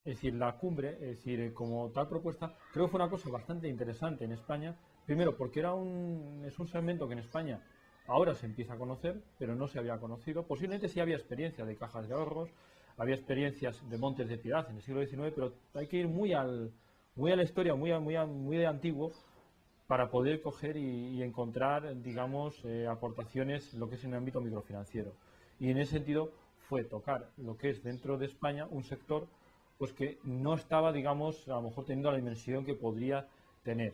Es decir, la cumbre, es decir, como tal propuesta, creo que fue una cosa bastante interesante en España. Primero, porque es un segmento que en España ahora se empieza a conocer, pero no se había conocido. Posiblemente sí había experiencia de cajas de ahorros, había experiencias de montes de piedad en el siglo XIX, pero hay que ir muy a la historia, muy de antiguo, para poder coger y encontrar, digamos, aportaciones en lo que es en el ámbito microfinanciero. Y en ese sentido fue tocar lo que es dentro de España un sector pues que no estaba, digamos, a lo mejor teniendo la dimensión que podría tener.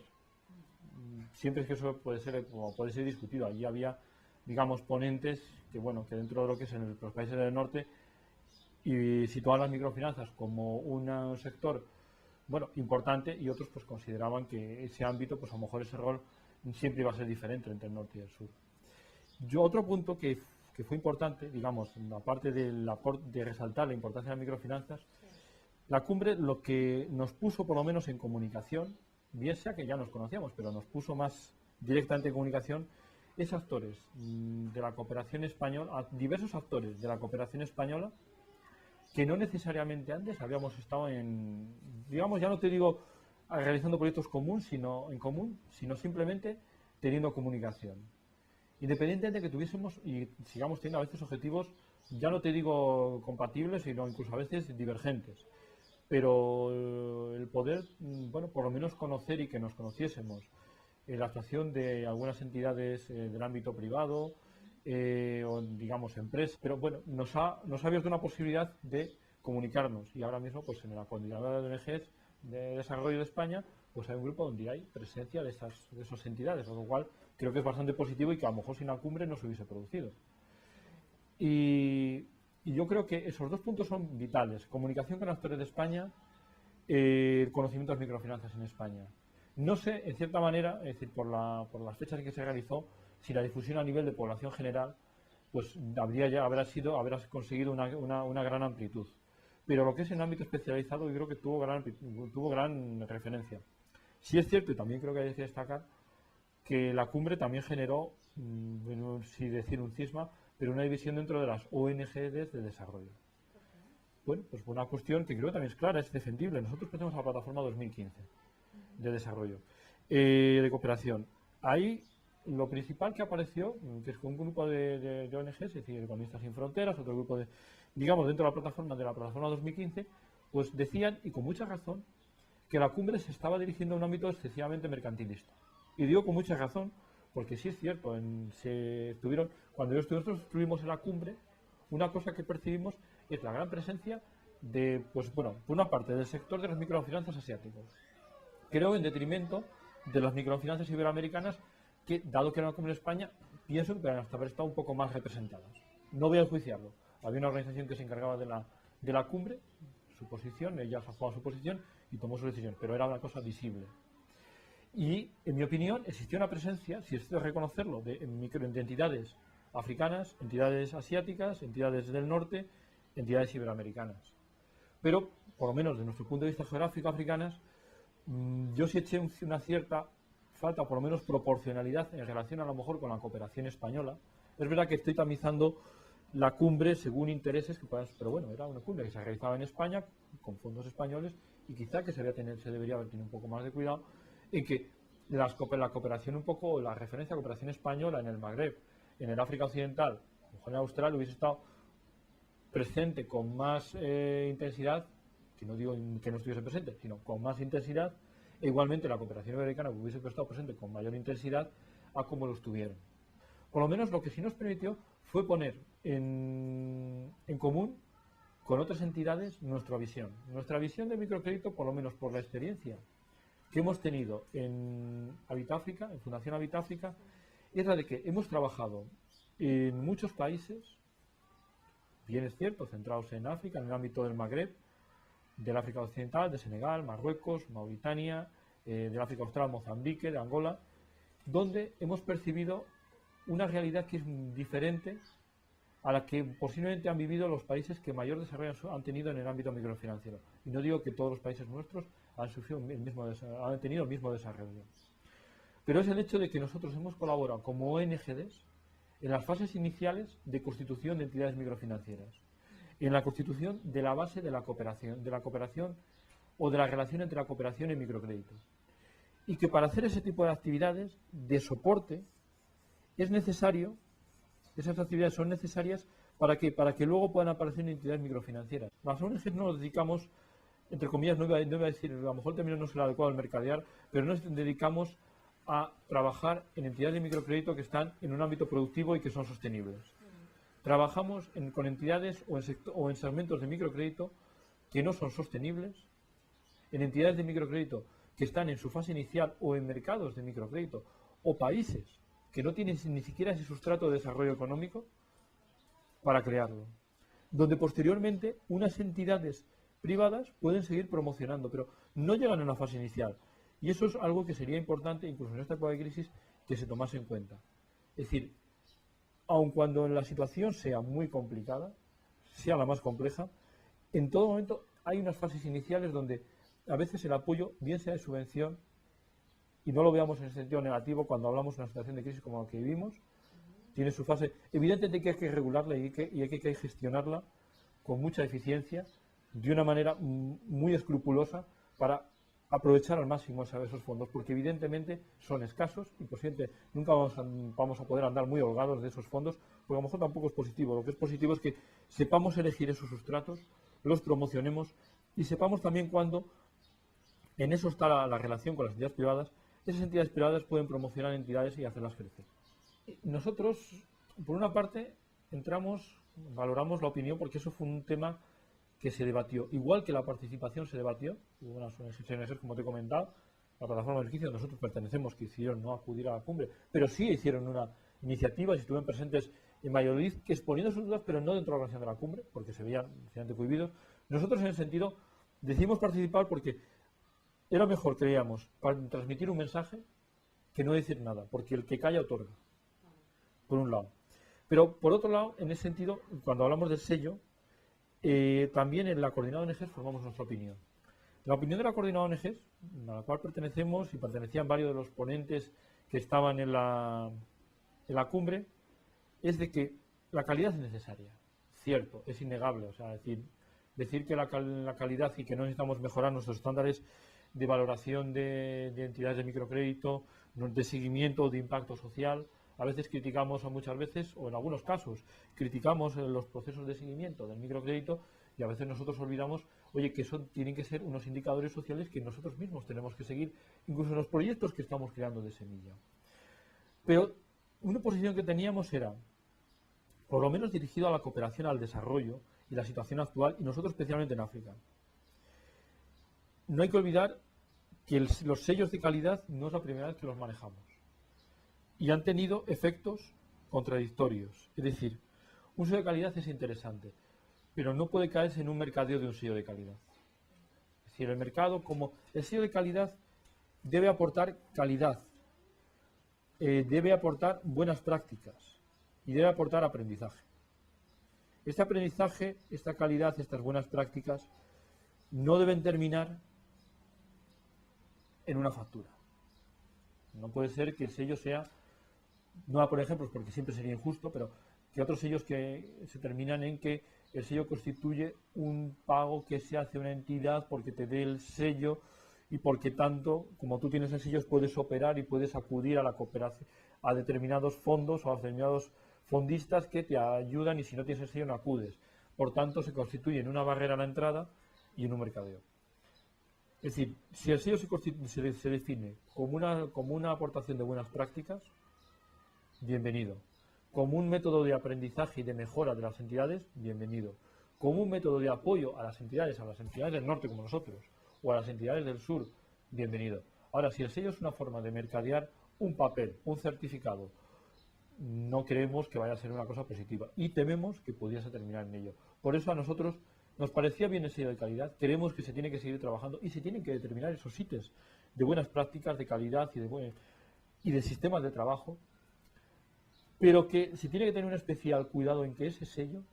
Siempre es que eso puede ser discutido. Allí había, digamos, ponentes que, bueno, que dentro de lo que es en los países del norte y situaban las microfinanzas como un sector, bueno, importante, y otros pues consideraban que ese ámbito, pues a lo mejor ese rol siempre iba a ser diferente entre el norte y el sur. Otro punto que fue importante, digamos, aparte de resaltar la importancia de las microfinanzas, la cumbre lo que nos puso por lo menos en comunicación, bien sea que ya nos conocíamos, pero nos puso más directamente en comunicación, es actores de la cooperación española, diversos actores de la cooperación española, que no necesariamente antes habíamos estado digamos, ya no te digo realizando proyectos común, sino simplemente teniendo comunicación. Independientemente de que tuviésemos y sigamos teniendo a veces objetivos, ya no te digo compatibles, sino incluso a veces divergentes. Pero el poder, bueno, por lo menos conocer y que nos conociésemos, la actuación de algunas entidades del ámbito privado, o digamos empresas, pero bueno, nos ha abierto una posibilidad de comunicarnos, y ahora mismo pues en la coordinadora de ONGs de desarrollo de España pues hay un grupo donde hay presencia de esas entidades, lo cual creo que es bastante positivo y que a lo mejor sin la cumbre no se hubiese producido. Y yo creo que esos dos puntos son vitales: comunicación con actores de España, el conocimiento de las microfinanzas en España. No sé, en cierta manera, es decir, por las fechas en que se realizó, si la difusión a nivel de población general pues habrá conseguido una gran amplitud. Pero lo que es en ámbito especializado, yo creo que tuvo gran referencia. Sí es cierto, y también creo que hay que destacar, que la cumbre también generó, bueno, si decir un cisma, pero una división dentro de las ONGs de desarrollo. Bueno, pues fue una cuestión que creo que también es clara, es defendible. Nosotros pertenecemos a la plataforma 2015 de desarrollo, de cooperación. Ahí lo principal que apareció, que es un grupo de ONGs, es decir, Economistas Sin Fronteras, otro grupo digamos, dentro de la plataforma 2015, pues decían, y con mucha razón, que la cumbre se estaba dirigiendo a un ámbito excesivamente mercantilista. Y digo con mucha razón, porque sí es cierto, cuando nosotros estuvimos en la cumbre, una cosa que percibimos es la gran presencia pues bueno, por una parte del sector de las microfinanzas asiáticos. Creo en detrimento de las microfinanzas iberoamericanas, que, dado que era una cumbre en España, pienso que deberían hasta haber estado un poco más representadas. No voy a enjuiciarlo. Había una organización que se encargaba de la cumbre, su posición, ella se ha jugado su posición y tomó su decisión, pero era una cosa visible. Y, en mi opinión, existió una presencia, si es de reconocerlo, de entidades africanas, entidades asiáticas, entidades del norte, entidades iberoamericanas. Pero, por lo menos desde nuestro punto de vista geográfico, africanas, yo sí eché una cierta falta, por lo menos proporcionalidad, en relación a lo mejor con la cooperación española. Es verdad que estoy tamizando la cumbre según intereses que puedan, pero bueno, era una cumbre que se realizaba en España con fondos españoles, y quizá que se debería haber tenido un poco más de cuidado en que la cooperación un poco, la referencia a cooperación española en el Magreb, en el África Occidental, o en Australia, hubiese estado presente con más intensidad, que no digo que no estuviese presente, sino con más intensidad, e igualmente la cooperación iberoamericana hubiese estado presente con mayor intensidad a como lo estuvieron. Por lo menos lo que sí nos permitió fue poner en común con otras entidades nuestra visión. Nuestra visión de microcrédito, por lo menos por la experiencia que hemos tenido en Habitáfrica, en Fundación Habitáfrica, es la de que hemos trabajado en muchos países, bien es cierto, centrados en África, en el ámbito del Magreb, del África Occidental, de Senegal, Marruecos, Mauritania, del África Austral, Mozambique, de Angola, donde hemos percibido una realidad que es diferente a la que posiblemente han vivido los países que mayor desarrollo han tenido en el ámbito microfinanciero. Y no digo que todos los países nuestros han tenido el mismo desarrollo. Pero es el hecho de que nosotros hemos colaborado como ONGs en las fases iniciales de constitución de entidades microfinancieras. en la constitución de la base de la cooperación o de la relación entre la cooperación y microcrédito. Y que para hacer ese tipo de actividades de soporte es necesario, esas actividades son necesarias para que luego puedan aparecer entidades microfinancieras. Las ONGs no nos dedicamos, entre comillas, no iba a decir, a lo mejor el término no es el adecuado al mercadear, pero nos dedicamos a trabajar en entidades de microcrédito que están en un ámbito productivo y que son sostenibles. Trabajamos con entidades o en segmentos de microcrédito que no son sostenibles, en entidades de microcrédito que están en su fase inicial o en mercados de microcrédito o países que no tienen ni siquiera ese sustrato de desarrollo económico para crearlo, donde posteriormente unas entidades privadas pueden seguir promocionando, pero no llegan a una fase inicial. Y eso es algo que sería importante, incluso en esta época de crisis, que se tomase en cuenta. Es decir, aun cuando la situación sea muy complicada, sea la más compleja, en todo momento hay unas fases iniciales donde a veces el apoyo, bien sea de subvención, y no lo veamos en el sentido negativo cuando hablamos de una situación de crisis como la que vivimos, tiene su fase. Evidentemente que hay que regularla y hay que gestionarla con mucha eficiencia, de una manera muy escrupulosa, para aprovechar al máximo esos fondos, porque evidentemente son escasos y por siempre nunca vamos a poder andar muy holgados de esos fondos, porque a lo mejor tampoco es positivo. Lo que es positivo es que sepamos elegir esos sustratos, los promocionemos y sepamos también cuándo en eso está la relación con las entidades privadas. Esas entidades privadas pueden promocionar entidades y hacerlas crecer. Nosotros, por una parte, valoramos la opinión, porque eso fue un tema que se debatió. Igual que la participación se debatió, hubo unas ONGs, como te he comentado, la plataforma del 15, nosotros pertenecemos, que hicieron no acudir a la cumbre, pero sí hicieron una iniciativa y estuvieron presentes en Valladolid, que exponiendo sus dudas, pero no dentro de la organización de la cumbre, porque se veían cohibidos. Nosotros, en ese sentido, decidimos participar porque era mejor, creíamos, para transmitir un mensaje que no decir nada, porque el que calla otorga, por un lado. Pero, por otro lado, en ese sentido, cuando hablamos del sello, también en la Coordinada de ONGs formamos nuestra opinión. La opinión de la Coordinada de ONGs, a la cual pertenecemos y pertenecían varios de los ponentes que estaban en la cumbre, es de que la calidad es necesaria. Cierto, es innegable. O sea, decir que la calidad y que no necesitamos mejorar nuestros estándares de valoración de entidades de microcrédito, de seguimiento, de impacto social. A veces criticamos, o muchas veces, o en algunos casos, criticamos los procesos de seguimiento del microcrédito y a veces nosotros olvidamos, oye, que eso tienen que ser unos indicadores sociales que nosotros mismos tenemos que seguir, incluso en los proyectos que estamos creando de semilla. Pero una posición que teníamos era, por lo menos dirigido a la cooperación al desarrollo y la situación actual, y nosotros especialmente en África. No hay que olvidar que los sellos de calidad no es la primera vez que los manejamos. Y han tenido efectos contradictorios. Es decir, un sello de calidad es interesante, pero no puede caerse en un mercadeo de un sello de calidad. Es decir, el mercado, como el sello de calidad, debe aportar calidad, debe aportar buenas prácticas y debe aportar aprendizaje. Este aprendizaje, esta calidad, estas buenas prácticas no deben terminar en una factura. No puede ser que el sello sea, no va por ejemplos porque siempre sería injusto, pero que otros sellos que se terminan en que el sello constituye un pago que se hace a una entidad porque te dé el sello y porque tanto, como tú tienes el sello, puedes operar y puedes acudir a la cooperación, a determinados fondos o a determinados fondistas que te ayudan y si no tienes el sello no acudes. Por tanto, se constituye en una barrera a la entrada y en un mercadeo. Es decir, si el sello se define como una aportación de buenas prácticas, bienvenido. Como un método de aprendizaje y de mejora de las entidades, bienvenido. Como un método de apoyo a las entidades del norte como nosotros, o a las entidades del sur, bienvenido. Ahora, si el sello es una forma de mercadear un papel, un certificado, no creemos que vaya a ser una cosa positiva y tememos que pudiese terminar en ello. Por eso a nosotros nos parecía bien el sello de calidad, creemos que se tiene que seguir trabajando y se tienen que determinar esos ítems de buenas prácticas, de calidad y de sistemas de trabajo, pero que se tiene que tener un especial cuidado en que ese sello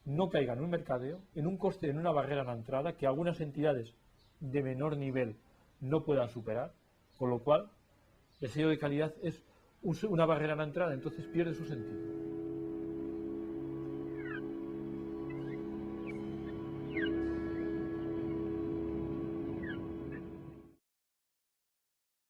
no caiga en un mercadeo, en un coste, en una barrera a la entrada que algunas entidades de menor nivel no puedan superar, con lo cual el sello de calidad es una barrera a la entrada, entonces pierde su sentido.